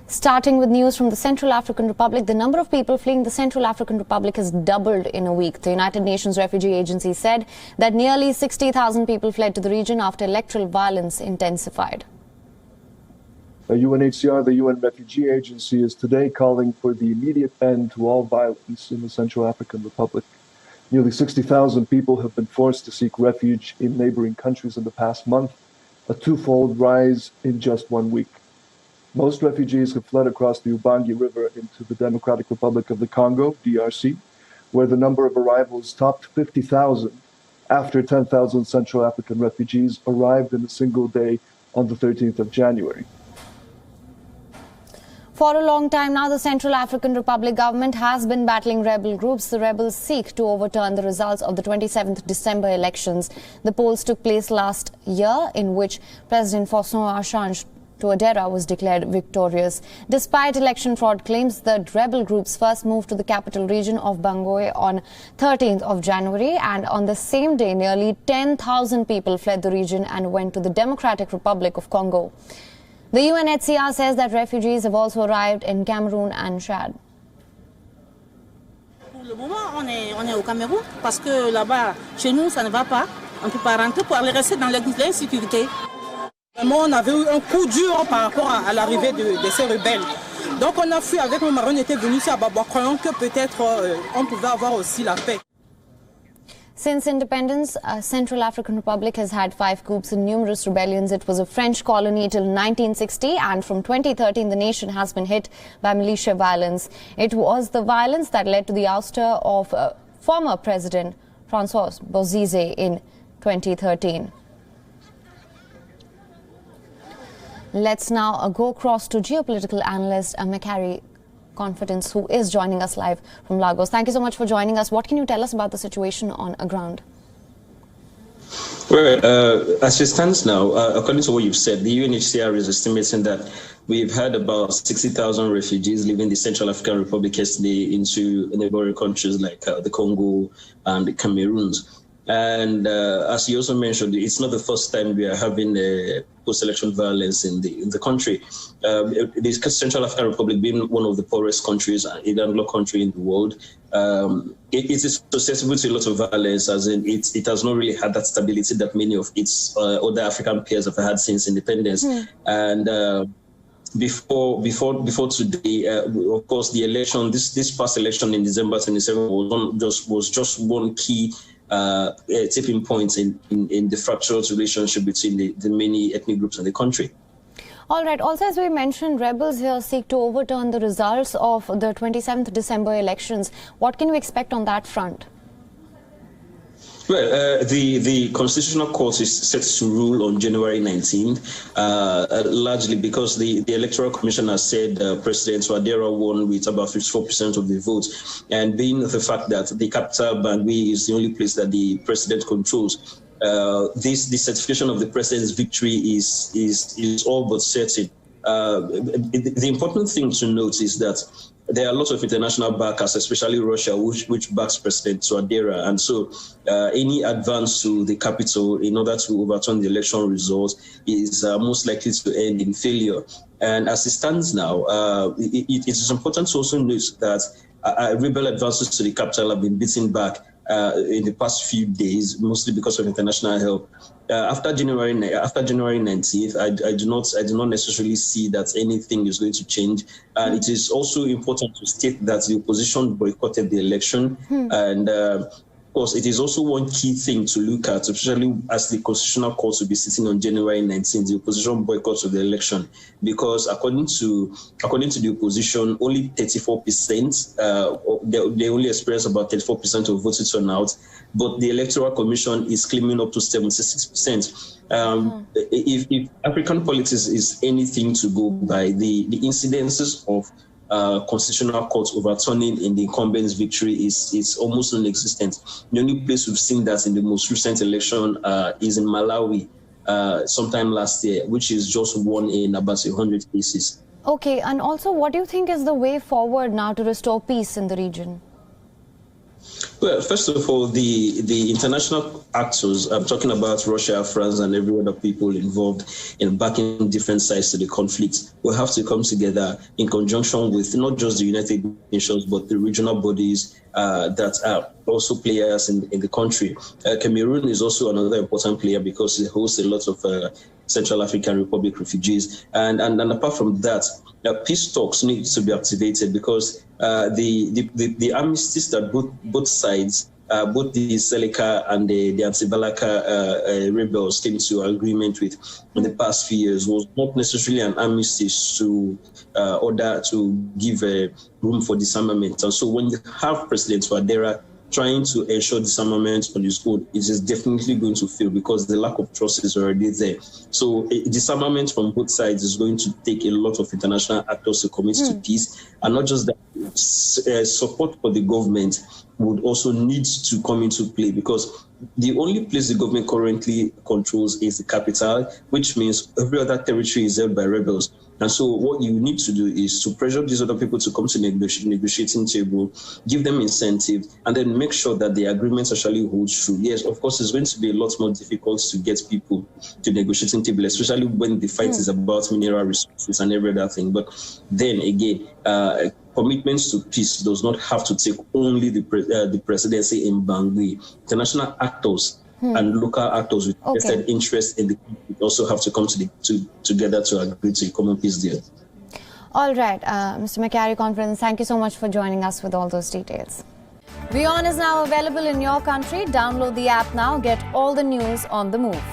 Starting with news from the Central African Republic, the number of people fleeing the Central African Republic has doubled in a week. The United Nations Refugee Agency said that nearly 60,000 people fled to the region after electoral violence intensified. UNHCR, the UN Refugee Agency, is today calling for the immediate end to all violence in the Central African Republic. Nearly 60,000 people have been forced to seek refuge in neighboring countries in the past month, a twofold rise in just 1 week. Most refugees have fled across the Ubangi River into the Democratic Republic of the Congo, DRC, where the number of arrivals topped 50,000 after 10,000 Central African refugees arrived in a single day on the 13th of January. For a long time now, the Central African Republic government has been battling rebel groups. The rebels seek to overturn the results of the 27th December elections. The polls took place last year, in which President Faustin Touadera was declared victorious. Despite election fraud claims, the rebel groups first moved to the capital region of Bangui on 13th of January, and on the same day, nearly 10,000 people fled the region and went to the Democratic Republic of Congo. The UNHCR says that refugees have also arrived in Cameroon and Chad. Pour le moment, on est au Cameroun parce que là-bas, chez nous, ça ne va pas. On ne peut pas rentrer pour aller rester dans l'insécurité. Vraiment, on avait eu un coup dur par rapport à l'arrivée de ces rebelles. Donc on a fui avec mon mari, on était venus ici à Baba, croyant que peut-être on pouvait avoir aussi la paix. Since independence, Central African Republic has had 5 coups and numerous rebellions. It was a French colony till 1960, and from 2013 the nation has been hit by militia violence. It was the violence that led to the ouster of former President François Bozize in 2013. Let's now go across to geopolitical analyst Macari Confidence, who is joining us live from Lagos. Thank you so much for joining us. What can you tell us about the situation on the ground? Well, as it stands now, according to what you've said, the UNHCR is estimating that we've had about 60,000 refugees leaving the Central African Republic yesterday into neighboring countries like the Congo and the Cameroon. And as you also mentioned, it's not the first time we are having post-election violence in the country. The Central African Republic being one of the poorest countries, a landlocked country in the world, it is susceptible to a lot of violence, as in it has not really had that stability that many of its other African peers have had since independence. And before today, of course, the election, this past election in December 27 was just one key tipping point in the fractured relationship between the many ethnic groups in the country. All right. Also, as we mentioned, rebels here seek to overturn the results of the 27th December elections. What can we expect on that front? Well, the Constitutional Court is set to rule on January 19th, largely because the Electoral Commission has said President Touadera won with about 54% of the votes, and being the fact that the capital, Bangui, is the only place that the president controls, the certification of the president's victory is all but certain. The important thing to note is that there are lots of international backers, especially Russia, which backs President Touadera. And so any advance to the capital in order to overturn the election results is most likely to end in failure. And as it stands now, it is important to also note that rebel advances to the capital have been beaten back in the past few days, mostly because of international help. After January 19th, I do not necessarily see that anything is going to change. And it is also important to state that the opposition boycotted the election. And of course, it is also one key thing to look at, especially as the Constitutional Court will be sitting on January 19th, the opposition boycott of the election, because according to the opposition, only 34%, they only experience about 34% of voting turnout, but the Electoral Commission is claiming up to 76%. If African politics is anything to go by, the incidences of Constitutional Court overturning in the incumbent's victory is almost non-existent. The only place we've seen that in the most recent election is in Malawi sometime last year, which is just one in about 100 cases. Okay, and also what do you think is the way forward now to restore peace in the region? Well, first of all, the international actors, I'm talking about Russia, France, and every other people involved in backing different sides to the conflict, will have to come together in conjunction with not just the United Nations, but the regional bodies that are also players in the country. Cameroon is also another important player because it hosts a lot of Central African Republic refugees. And apart from that, peace talks need to be activated because the armistice that both sides, both the Seleka and the anti-Balaka rebels came to agreement with in the past few years was not necessarily an armistice to order to give room for disarmament. And so when you have President Touadera trying to ensure disarmament on his own, it is definitely going to fail because the lack of trust is already there. So disarmament from both sides is going to take a lot of international actors to commit to peace. And not just that, support for the government would also need to come into play because the only place the government currently controls is the capital, which means every other territory is held by rebels. And so what you need to do is to pressure these other people to come to the negotiating table, give them incentive, and then make sure that the agreements actually hold true. Yes, of course, it's going to be a lot more difficult to get people to the negotiating table, especially when the fight is about mineral resources and every other thing. But then again, commitments to peace does not have to take only the presidency in Bangui. International actors and local actors with vested interest in the conflict also have to come together to agree to a common peace deal. All right, Mr. Macquarie Conference, thank you so much for joining us with all those details. WION is now available in your country. Download the app now. Get all the news on the move.